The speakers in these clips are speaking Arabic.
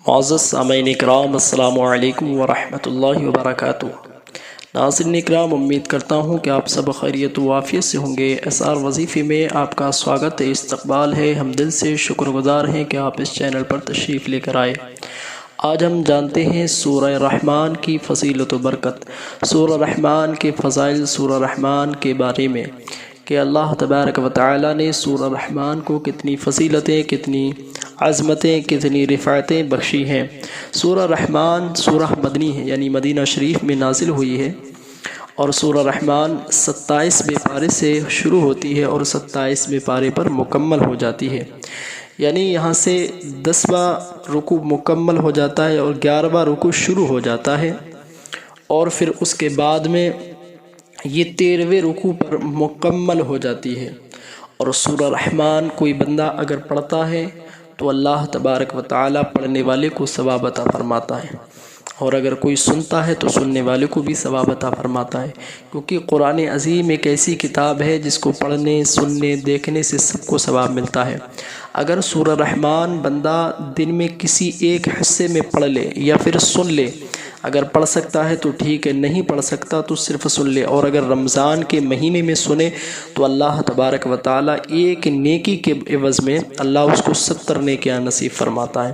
معزز سامعین اکرام، السلام علیکم ورحمۃ اللہ وبرکاتہ۔ ناظرین اکرام، امید کرتا ہوں کہ آپ سب خیریت و عافیت سے ہوں گے۔ SR وظیفے میں آپ کا سواگت ہے، استقبال ہے۔ ہم دل سے شکر گزار ہیں کہ آپ اس چینل پر تشریف لے کر آئے۔ آج ہم جانتے ہیں سورہ رحمان کی فضیلت و برکت، سورہ رحمان کے فضائل، سورہ رحمان کے بارے میں کہ اللہ تبارک و تعالی نے سورہ رحمان کو کتنی فضیلتیں، کتنی عظمتیں، کتنی رفعتیں بخشی ہیں۔ سورہ رحمان سورہ مدنی ہے، یعنی مدینہ شریف میں نازل ہوئی ہے، اور سورہ رحمان 27ویں پارے سے شروع ہوتی ہے اور 27ویں پارے پر مکمل ہو جاتی ہے۔ یعنی یہاں سے 10واں رکوع مکمل ہو جاتا ہے اور 11واں رکوع شروع ہو جاتا ہے، اور پھر اس کے بعد میں یہ 13ویں رکوع پر مکمل ہو جاتی ہے۔ اور سورہ رحمان کوئی بندہ اگر پڑھتا ہے تو اللہ تبارک و تعالی پڑھنے والے کو ثواب عطا فرماتا ہے، اور اگر کوئی سنتا ہے تو سننے والے کو بھی ثواب عطا فرماتا ہے، کیونکہ قرآن عظیم ایک ایسی کتاب ہے جس کو پڑھنے، سننے، دیکھنے سے سب کو ثواب ملتا ہے۔ اگر سورہ رحمان بندہ دن میں کسی ایک حصے میں پڑھ لے یا پھر سن لے، اگر پڑھ سکتا ہے تو ٹھیک ہے، نہیں پڑھ سکتا تو صرف سن لے، اور اگر رمضان کے مہینے میں سنے تو اللہ تبارک و تعالی ایک نیکی کے عوض میں اللہ اس کو 70 نیکیاں نصیب فرماتا ہے۔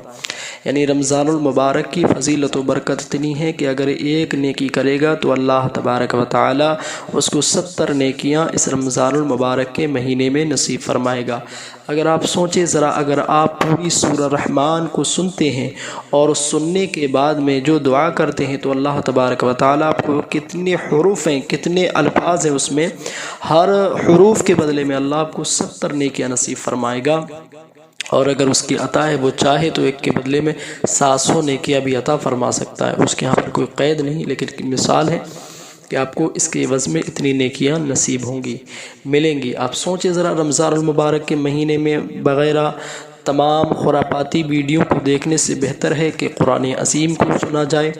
یعنی رمضان المبارک کی فضیلت و برکت اتنی ہے کہ اگر ایک نیکی کرے گا تو اللہ تبارک و تعالی اس کو 70 نیکیاں اس رمضان المبارک کے مہینے میں نصیب فرمائے گا۔ اگر آپ سوچیں ذرا، اگر آپ پوری سورہ رحمان کو سنتے ہیں اور سننے کے بعد میں جو دعا کرتے ہیں تو اللہ تبارک و تعالی آپ کو کتنے حروف ہیں، کتنے الفاظ ہیں اس میں، ہر حروف کے بدلے میں اللہ آپ کو 70 نیکیاں نصیب فرمائے گا۔ اور اگر اس کی عطا ہے، وہ چاہے تو ایک کے بدلے میں 700 نیکیاں بھی عطا فرما سکتا ہے۔ اس کے یہاں پر کوئی قید نہیں، لیکن مثال ہے کہ آپ کو اس کے عوض میں اتنی نیکیاں نصیب ہوں گی، ملیں گی۔ آپ سوچیں ذرا، رمضان المبارک کے مہینے میں بغیرہ تمام خرافاتی ویڈیو کو دیکھنے سے بہتر ہے کہ قرآن عظیم کو سنا جائے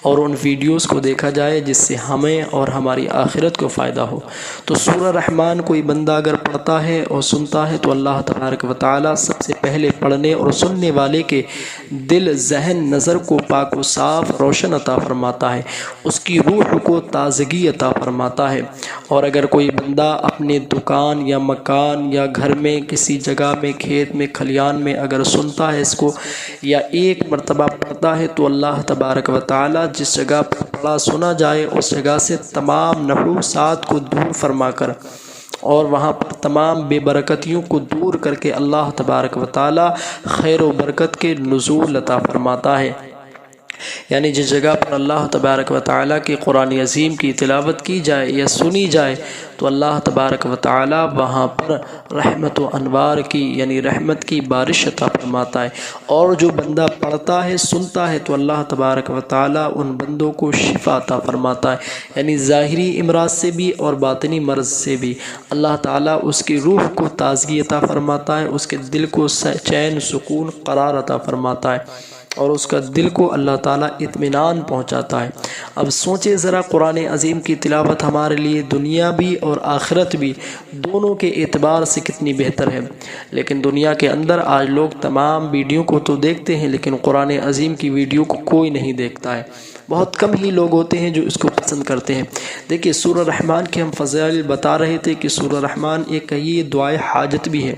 اور ان ویڈیوز کو دیکھا جائے جس سے ہمیں اور ہماری آخرت کو فائدہ ہو۔ تو سورہ رحمان کوئی بندہ اگر پڑھتا ہے اور سنتا ہے تو اللہ تبارک و تعالی سب سے پہلے پڑھنے اور سننے والے کے دل، ذہن، نظر کو پاک و صاف، روشن عطا فرماتا ہے، اس کی روح کو تازگی عطا فرماتا ہے۔ اور اگر کوئی بندہ اپنے دکان یا مکان یا گھر میں کسی جگہ میں، کھیت میں، کھلیان میں اگر سنتا ہے اس کو یا ایک مرتبہ پڑھتا ہے تو اللہ تبارک و تعالی جس جگہ پر پڑھا سنا جائے اس جگہ سے تمام نحوسات کو دور فرما کر اور وہاں پر تمام بے برکتیوں کو دور کر کے اللہ تبارک و تعالی خیر و برکت کے نزول عطا فرماتا ہے۔ یعنی جس جگہ پر اللہ تبارک و تعالی کی قرآن عظیم کی تلاوت کی جائے یا سنی جائے تو اللہ تبارک و تعالی وہاں پر رحمت و انوار کی، یعنی رحمت کی بارش عطا فرماتا ہے۔ اور جو بندہ پڑھتا ہے، سنتا ہے تو اللہ تبارک و تعالی ان بندوں کو شفا عطا فرماتا ہے، یعنی ظاہری امراض سے بھی اور باطنی مرض سے بھی اللہ تعالی اس کی روح کو تازگی عطا فرماتا ہے، اس کے دل کو چین، سکون، قرار عطا فرماتا ہے، اور اس کا دل کو اللہ تعالیٰ اطمینان پہنچاتا ہے۔ اب سوچیں ذرا، قرآن عظیم کی تلاوت ہمارے لیے دنیا بھی اور آخرت بھی دونوں کے اعتبار سے کتنی بہتر ہے۔ لیکن دنیا کے اندر آج لوگ تمام ویڈیو کو تو دیکھتے ہیں لیکن قرآن عظیم کی ویڈیو کو کوئی نہیں دیکھتا ہے، بہت کم ہی لوگ ہوتے ہیں جو اس کو پسند کرتے ہیں۔ دیکھیے، سورہ رحمان کے ہم فضائل بتا رہے تھے کہ سورہ رحمان ایک یہ دعائے حاجت بھی ہے۔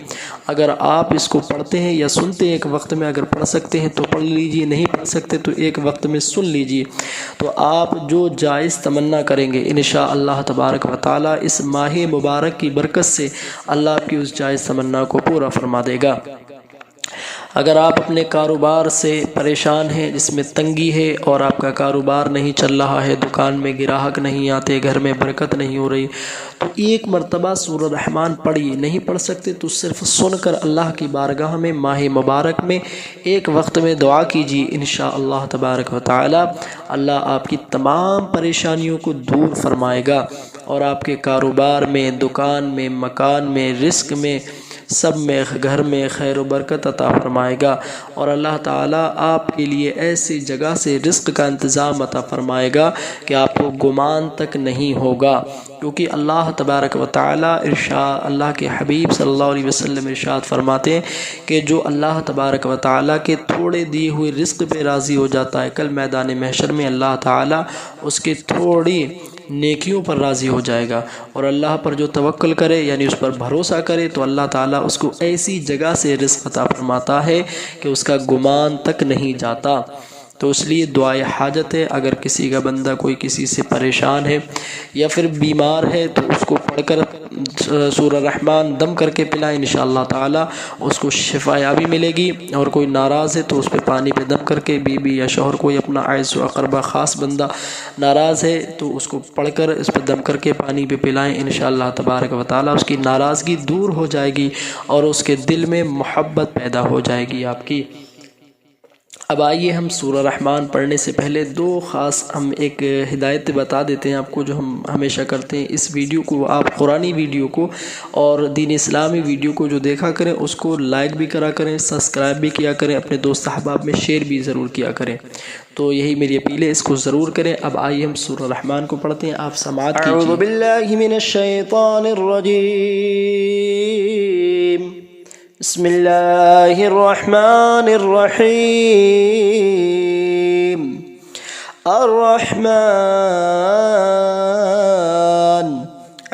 اگر آپ اس کو پڑھتے ہیں یا سنتے ہیں، ایک وقت میں اگر پڑھ سکتے ہیں تو پڑھ لیجئے، نہیں پڑھ سکتے تو ایک وقت میں سن لیجئے، تو آپ جو جائز تمنا کریں گے انشاءاللہ تبارک و تعالی اس ماہ مبارک کی برکت سے اللہ آپ کی اس جائز تمنا کو پورا فرما دے گا۔ اگر آپ اپنے کاروبار سے پریشان ہیں، جس میں تنگی ہے اور آپ کا کاروبار نہیں چل رہا ہے، دکان میں گراہک نہیں آتے، گھر میں برکت نہیں ہو رہی، تو ایک مرتبہ سورہ رحمان پڑھیے۔ نہیں پڑھ سکتے تو صرف سن کر اللہ کی بارگاہ میں ماہ مبارک میں ایک وقت میں دعا کیجیے، انشاءاللہ تبارک و تعالی اللہ آپ کی تمام پریشانیوں کو دور فرمائے گا और आपके कारोबार में, दुकान में, मकान में, रिस्क में, सब में, घर में खैर व बरकत अता फरमाएगा। और अल्लाह ताला आपके लिए ऐसी जगह से रिस्क का इंतज़ाम अता फरमाएगा कि आपको गुमान तक नहीं होगा, क्योंकि अल्लाह तबारक व तआला इरशाद, अल्लाह के हबीब सल्लल्लाहु अलैहि वसल्लम इरशाद फरमाते हैं कि जो अल्लाह तबारक व तआला के थोड़े दिए हुए रिस्क पे राज़ी हो जाता है, कल मैदान महशर में अल्लाह ताला उसके थोड़ी नेकियों पर राज़ी हो जाएगा। और अल्लाह पर जो तवक्कुल करे यानी उस पर भरोसा करे तो अल्लाह ताला उसको ऐसी जगह से रिज़्क़ अता फरमाता है कि उसका गुमान तक नहीं जाता। तो इसलिए दुआए हाजत है, अगर किसी का बंदा कोई किसी से परेशान है या फिर बीमार है तो उसको पढ़कर सूरह रहमान दम करके पिलाएं, इंशाअल्लाह ताला उसको शिफायाबी मिलेगी। और कोई नाराज़ है तो उस पर पानी पे दम करके, बीबी या शौहर कोई अपना आइज़ व अक़रबा ख़ास बंदा नाराज़ है तो उसको पढ़कर इस पर दम करके पानी पे पिलाएं, इंशाअल्लाह तबारक व तआला उसकी नाराज़गी दूर हो जाएगी और उसके दिल में मोहब्बत पैदा हो जाएगी आपकी। अब आइए हम सूरह रहमान पढ़ने से पहले दो ख़ास हम एक हिदायत बता देते हैं आपको, जो हम हमेशा करते हैं। इस वीडियो को आप कुरानी वीडियो को और दीन इस्लामी वीडियो को जो देखा करें उसको लाइक भी करा करें, सब्सक्राइब भी किया करें, अपने दोस्त अहबाब में शेयर भी ज़रूर किया करें। तो यही मेरी अपील है, इसको ज़रूर करें। अब आइए हम सूरह रहमान को पढ़ते हैं, आप समाअत कीजिए। अऊज़ु बिल्लाहि मिनश शैतानिर रजीम, बिस्मिल्लाहिर्रहमानिर्रहीम। अर्रहमान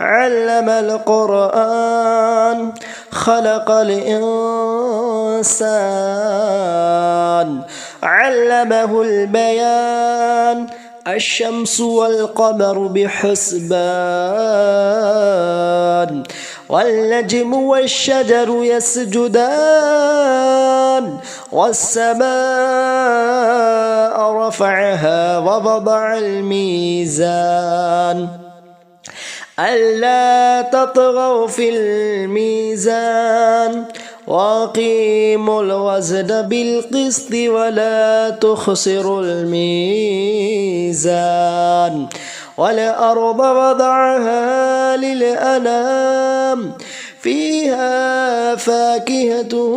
अल्लमल क़ुरआन खलक़ल इंसान अल्लमहुल बयान अश्शम्सु वल क़मरु बिहुस्बान वल्नज्मु वश्शजरु यसजुदान वस्समाअ रफ़अहा ववदअल मीज़ान अल्ला ततग़ौ फ़िल मीज़ान वक़ीमुल वज़न बिलक़िस्ति वला तुख़सिरुल मीज़ान वल-अर्ज़ वदअहा लिल-अनाम फ़ीहा फ़ाकिहतुन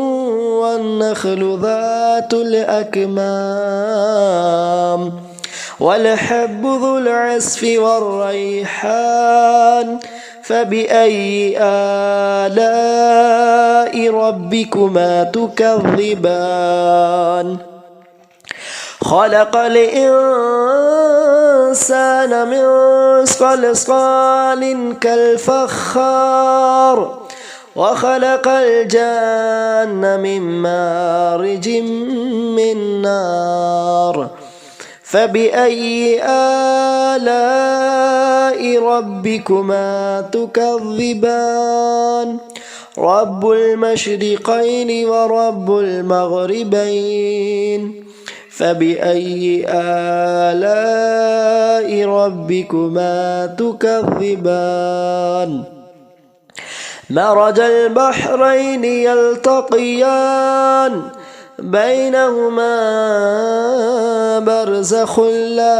वन-नख़्लु ज़ातुल अकमाम वल-हब्बु ज़ुल-अस्फ़ि वर-रैहान फ़बिअय्यि आलाइ रब्बिकुमा तुकज़्ज़िबान खलक़ल इंसान मिन सलसालिन कल-फ़ख़्ख़ार व खलक़ल जन्न मिन मारिजिम मिन नार फ़बिअय्यि आलाइ रब्बिकुमा तुकज़्ज़िबान रब्बुल मशरिक़ैनि व रब्बुल मग़रिबैन फ़बिअय्यि आलाइ रब्बिकुमा तुकज़्ज़िबान मरजल बहरैनि यल्तक़ियान बैनहुमा बरज़ख़ुन ला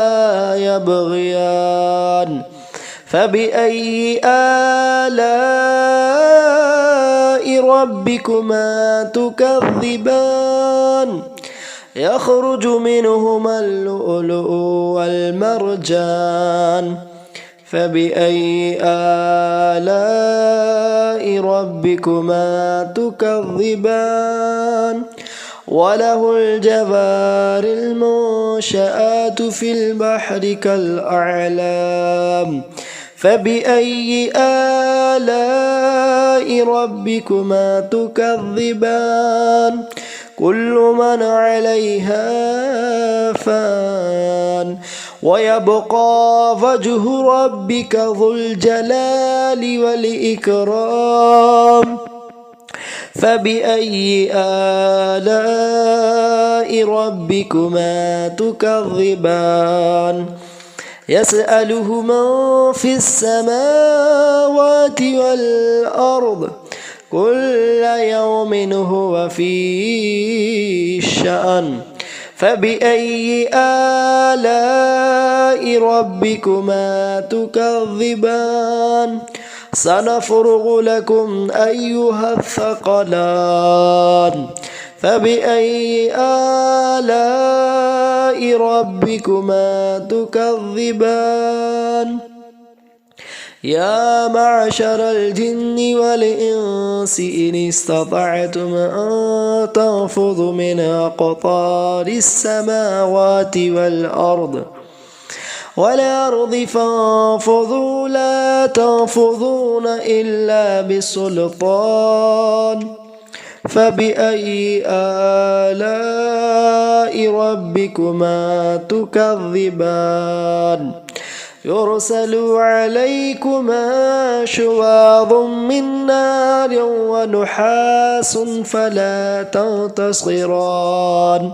यबग़ियान फ़बिअय्यि आलाइ रब्बिकुमा तुकज़्ज़िबान यख़रुजु मिनहुमा अल-लुअलुअु वल-मरजान फ़बिअय्यि आलाइ रब्बिकुमा तुकज़्ज़िबान वलहुल जवारिल मुंशआतु फ़िल बहरि कल-अ'लाम फ़बिअय्यि आलाइ रब्बिकुमा तुकज़्ज़िबान कुल्लु मन अलैहा फ़ान वयबक़ा वज्हु रब्बिका ज़ुल जलालि वल इकराम फ़बिअय्यि आलाइ रब्बिकुमा तुकज़्ज़िबान यसअलुहु मन फ़िस समावाति वल अर्द कुल्ल यौमिन हुवा फ़ी शअन فبأي آلاء ربكما تكذبان سنفرغ لكم أيها الثقلان فبأي آلاء ربكما تكذبان يا معشر الجن والإنس إن استطعتم أن تنفذوا من أقطار السماوات والأرض فانفذوا لا تنفذون إلا بسلطان فبأي آلاء ربكما تكذبان يرسل عليكما شواظ من نار ونحاس فلا تنتصران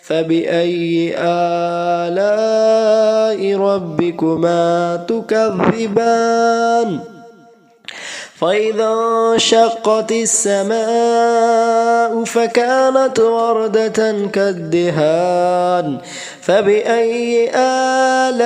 فبأي آلاء ربكما تكذبان فإذا انشقت السماء فكانت وردة كالدهان فبأي آلاء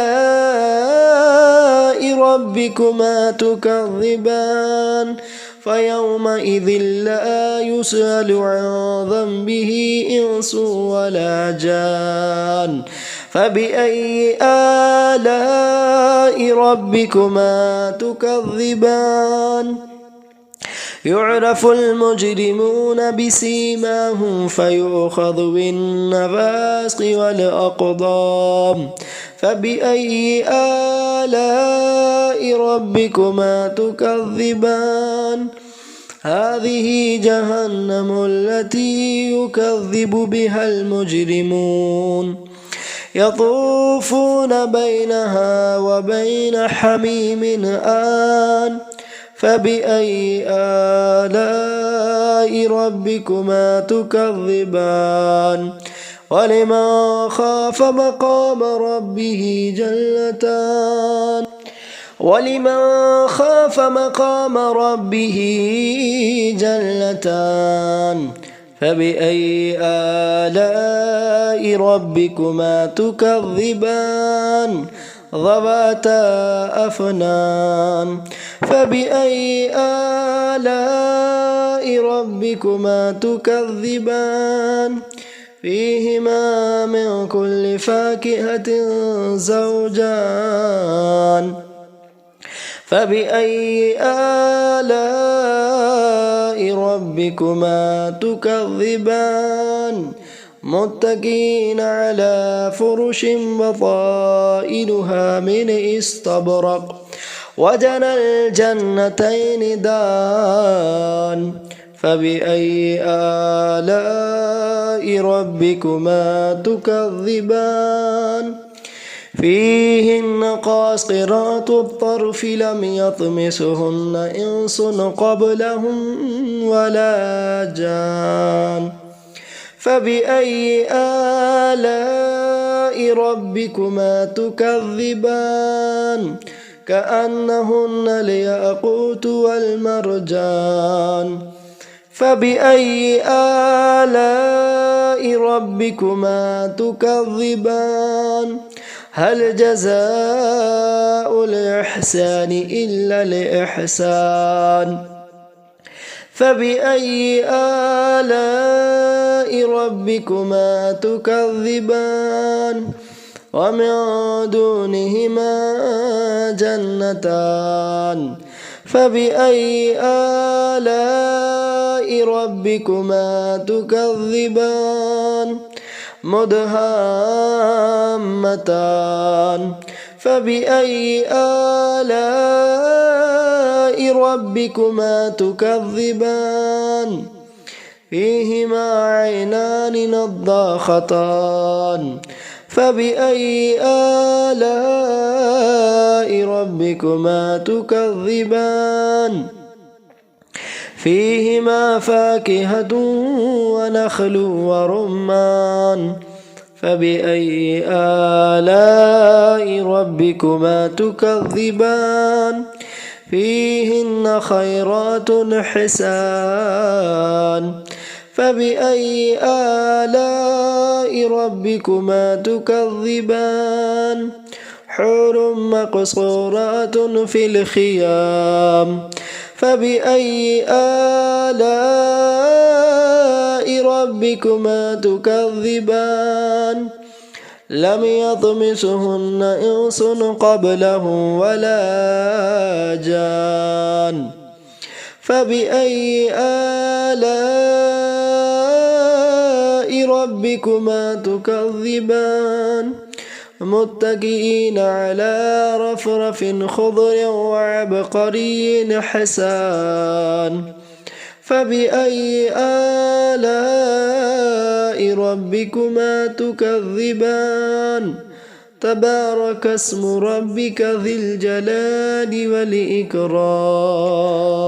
ربكما تكذبان فيومئذ لا يسأل عن ذنبه إنس ولا جان فبأي آلاء ربكما تكذبان يعرف المجرمون بسيماهم فيؤخذ بالنواصي والأقدام فبأي آلاء ربكما تكذبان هذه جهنم التي يكذب بها المجرمون يطوفون بينها وبين حميم آن فبأي آلاء ربكما تكذبان ولمن خاف مقام ربه جنتان فبأي آلاء ربكما تكذبان ذواتا أفنان فبأي آلاء ربكما تكذبان فيهما من كل فاكهة زوجان فبأي آلاء ربكما تكذبان متكئين على فرش بطائنها من استبرق وجنى الجنتين دان فبأي آلاء ربكما تكذبان فيهن قاصرات الطرف لم يطمسهن إنس قبلهم ولا جان فبأي آلاء ربكما تكذبان كأنهن الياقوت والمرجان فبأي آلاء ربكما تكذبان هل جزاء الإحسان إلا الإحسان فبأي آلاء ربكما تكذبان ومن دونهما جنتان فبأي آلاء ربكما تكذبان مدهامتان فبأي آلاء ربكما تكذبان فيهما عينان نضاختان فبأي آلاء ربكما تكذبان فيهما فاكهة ونخل ورمان فبأي آلاء ربكما تكذبان فيهن خيرات حسان فبأي آلاء ربكما تكذبان حور مقصورات في الخيام فبأي آلاء ربكما تكذبان لم يطمسهن إنس قبلهم ولا جان فبأي آلاء ربكما تكذبان متكئين على رفرف خضر وعبقري حسان فبأي آلاء ربكما تكذبان تبارك اسم ربك ذي الجلال والإكرام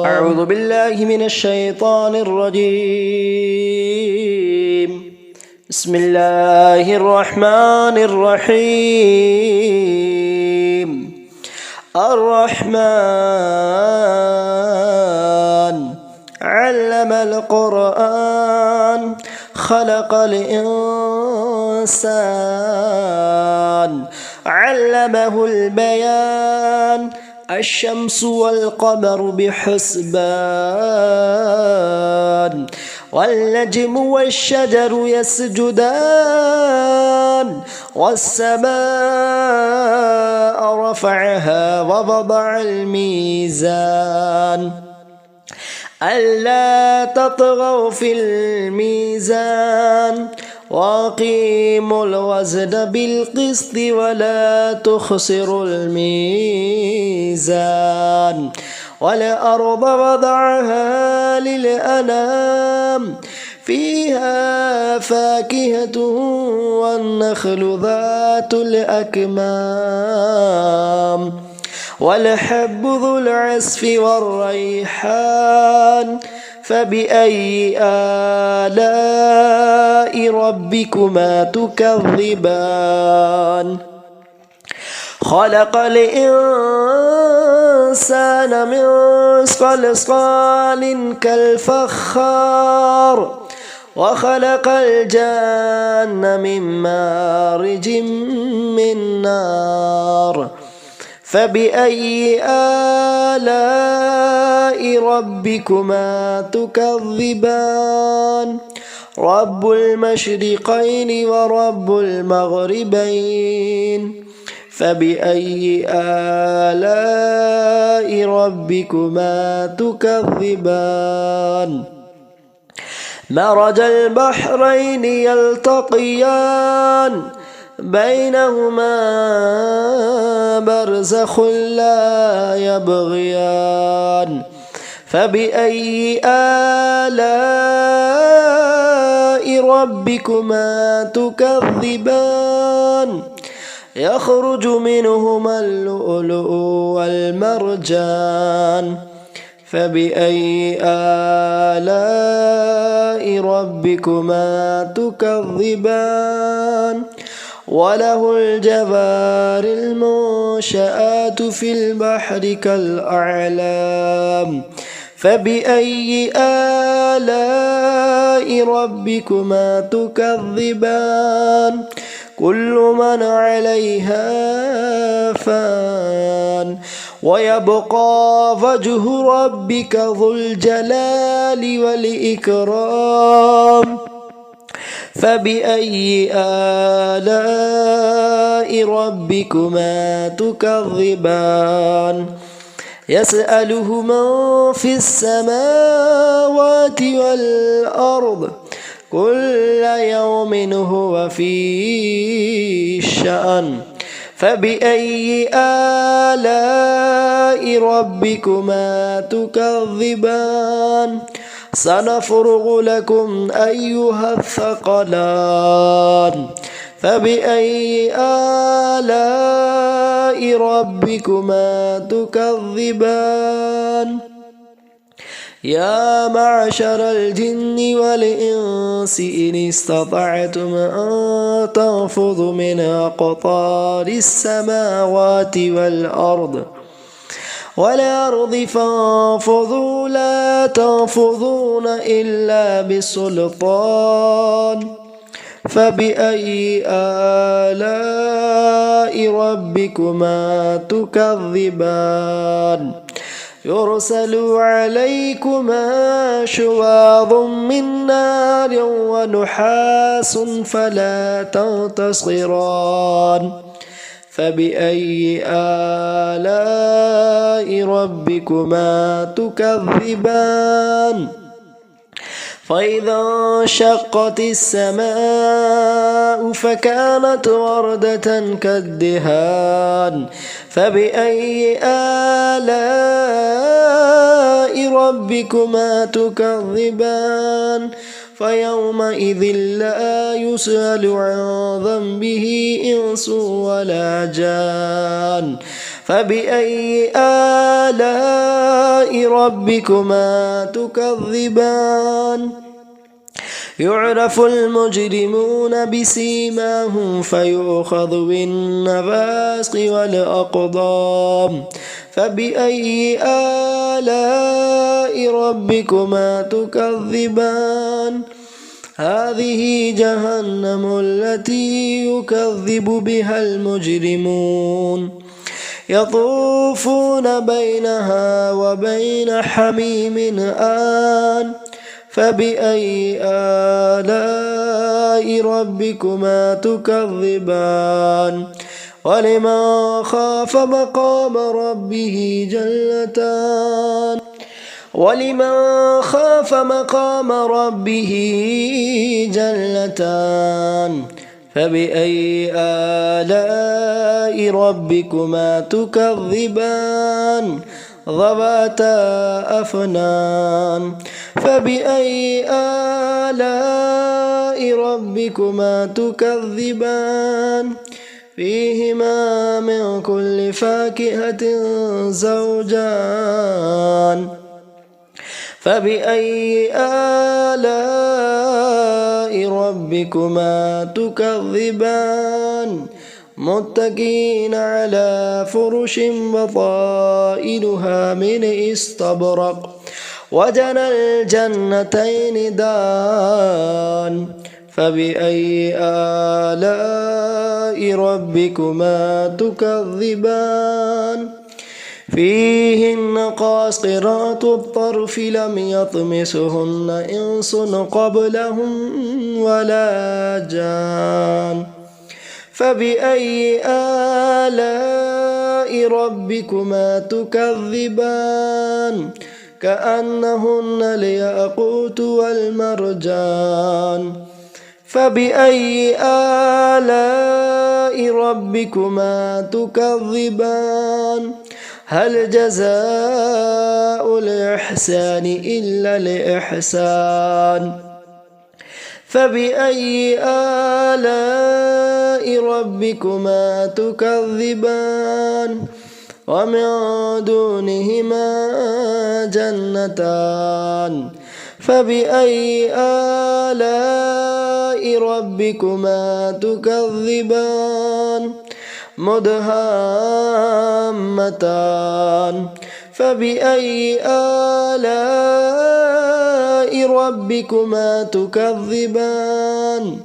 أعوذ بالله من الشيطان الرجيم بسم الله الرحمن الرحيم الرحمن علم القرآن خلق الإنسان علمه البيان الشمس والقمر بحسبان والنجم والشجر يسجدان والسماء رفعها ووضع الميزان ألا تطغوا في الميزان وأقيموا الوزن بالقسط ولا تخسروا الميزان والأرض وضعها للأنام فيها فاكهة والنخل ذات الأكمام والحب ذو العصف والريحان فبأي آلاء ربكما تكذبان خلق الإنسان من صلصال كالفخار وخلق الجان من مارج من نار فبأي آلاء ربكما تكذبان رب المشرقين ورب المغربين فبأي آلاء ربكما تكذبان مرج البحرين يلتقيان بينهما برزخ لا يبغيان فبأي آلاء ربكما تكذبان يخرج منهما اللؤلؤ والمرجان فبأي آلاء ربكما تكذبان وله الجوار المنشآت في البحر كالأعلام فبأي آلاء ربكما تكذبان كل من عليها فان ويبقى وجه ربك ذو الجلال والإكرام فبأي آلاء ربكما تكذبان يسأله من في السماوات والأرض كل يوم هو في شأن فبأي آلاء ربكما تكذبان سنفرغ لكم أيها الثقلان فبأي آلاء ربكما تكذبان يا معشر الجن والإنس إن استطعتم أن تنفذوا من أقطار السماوات والأرض والأرض فانفضوا لا تنفضون إلا بسلطان فبأي آلاء ربكما تكذبان يرسل عليكما شواظ من نار ونحاس فلا تنتصران فبأي آلاء ربكما تكذبان فإذا انشقت السماء فكانت وردة كالدهان فبأي آلاء ربكما تكذبان فيومئذ لا يسأل عن ذنبه إنس ولا جان فبأي آلاء ربكما تكذبان يعرف المجرمون بسيماهم فيؤخذ بالنواصي والأقدام فبأي آلاء ربكما تكذبان هذه جهنم التي يكذب بها المجرمون يطوفون بينها وبين حميم آن فبأي آلاء ربكما تكذبان ولمن خاف مقام ربه جنتان فبأي آلاء ربكما تكذبان ذواتا أفنان فبأي آلاء ربكما تكذبان فيهما من كل فاكهة زوجان فبأي آلاء ربكما تكذبان متكئين على فرش بطائنها من استبرق وجنى الجنتين دان فبأي آلاء ربكما تكذبان فيهن قاصرات الطرف لم يطمسهن إنس قبلهم ولا جان فبأي آلاء ربكما تكذبان كأنهن الياقوت والمرجان فبأي آلاء ربكما تكذبان هل جزاء الإحسان إلا الإحسان فبأي آلاء ربكما تكذبان ومن دونهما جنتان فبأي آلاء ربكما تكذبان مدهامتان فبأي آلاء ربكما تكذبان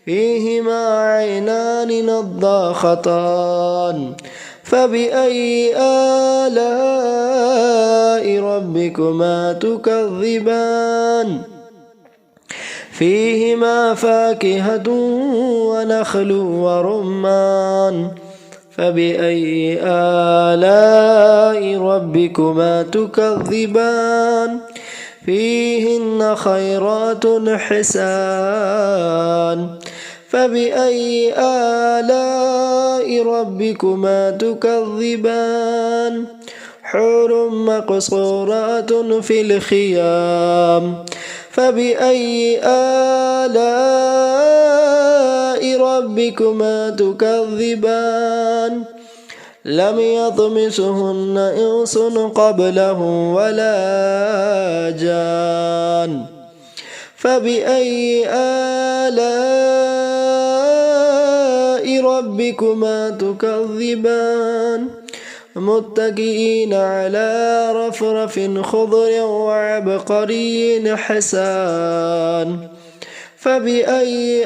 فيهما عينان نضاختان فبأي آلاء ربكما تكذبان فيهما فاكهة ونخل ورمان فبأي آلاء ربكما تكذبان فيهن خيرات حسان فبأي آلاء ربكما تكذبان حور مقصورات في الخيام فبأي آلاء ربكما تكذبان لم يطمسهن إنس قبلهم ولا جان فبأي آلاء ربكما تكذبان متكئين على رفرف خضر وعبقري حسان فبأي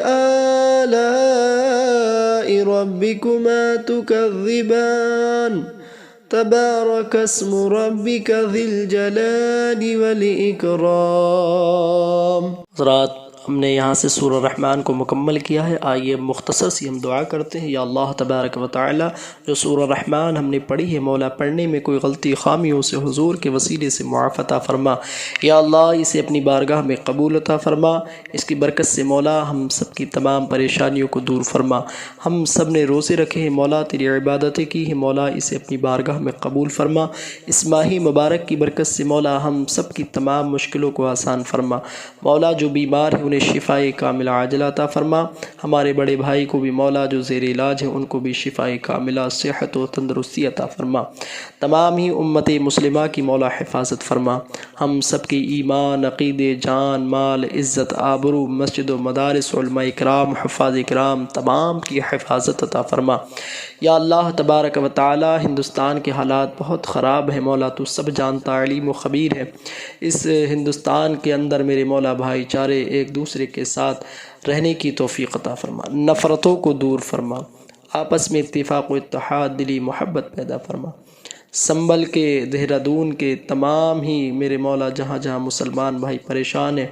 آلاء ربكما تكذبان تبارك اسم ربك ذي الجلال والإكرام. حضرات، ہم نے یہاں سے سورہ رحمان کو مکمل کیا ہے. آئیے مختصر سی ہم دعا کرتے ہیں. یا اللہ تبارک و تعالی، جو سورہ رحمان ہم نے پڑھی ہے مولا، پڑھنے میں کوئی غلطی خامیوں سے حضور کے وسیلے سے معاف عطا فرما. یا اللہ اسے اپنی بارگاہ میں قبول عطا فرما. اس کی برکت سے مولا ہم سب کی تمام پریشانیوں کو دور فرما. ہم سب نے روزے رکھے ہیں مولا، تیری عبادتیں کی ہیں مولا، اسے اپنی بارگاہ میں قبول فرما. اس ماہ مبارک کی برکت سے مولا ہم سب کی تمام مشکلوں کو آسان فرما. مولا جو بیمار ہیں انہیں شفائے کاملہ عاجلہ عطا فرما. ہمارے بڑے بھائی کو بھی مولا جو زیر علاج ہیں ان کو بھی شفائے کاملہ، صحت و تندرستی عطا فرما. تمام ہی امت مسلمہ کی مولا حفاظت فرما. ہم سب کی ایمان، عقیدے، جان، مال، عزت، آبرو، مسجد و مدارس، علماء اکرام، حفاظ اکرام تمام کی حفاظت عطا فرما. یا اللہ تبارک و تعالی، ہندوستان کے حالات بہت خراب ہیں مولا، تو سب جانتا، علیم و خبیر ہے. اس ہندوستان کے اندر میرے مولا بھائی چارے ایک دوسرے کے ساتھ رہنے کی توفیق عطا فرما. نفرتوں کو دور فرما. آپس میں اتفاق و اتحاد، دلی محبت پیدا فرما. سنبل کے، دہرادون کے تمام ہی میرے مولا جہاں جہاں مسلمان بھائی پریشان ہیں،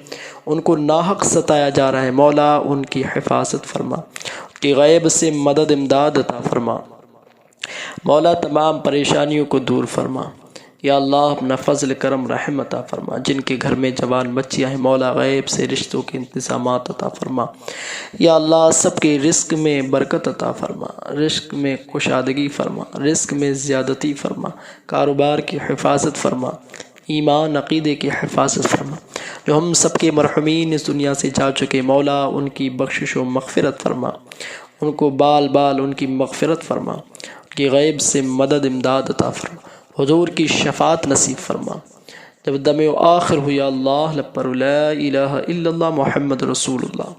ان کو ناحق ستایا جا رہا ہے مولا، ان کی حفاظت فرما. کہ غیب سے مدد امداد عطا فرما. مولا تمام پریشانیوں کو دور فرما. یا اللہ اپنا فضل کرم رحم عطا فرما. جن کے گھر میں جوان بچیاں ہیں مولا غیب سے رشتوں کے انتظامات عطا فرما. یا اللہ سب کے رزق میں برکت عطا فرما، رزق میں کشادگی فرما، رزق میں زیادتی فرما، کاروبار کی حفاظت فرما، ایمان عقیدے کی حفاظت فرما. جو ہم سب کے مرحومین اس دنیا سے جا چکے مولا ان کی بخشش و مغفرت فرما. ان کو بال بال ان کی مغفرت فرما. کہ غیب سے مدد امداد عطا فرما. حضور کی شفاعت نصیب فرما. جب دم آخر ہو یا اللہ لب پر لا الہ الا اللہ محمد رسول اللہ.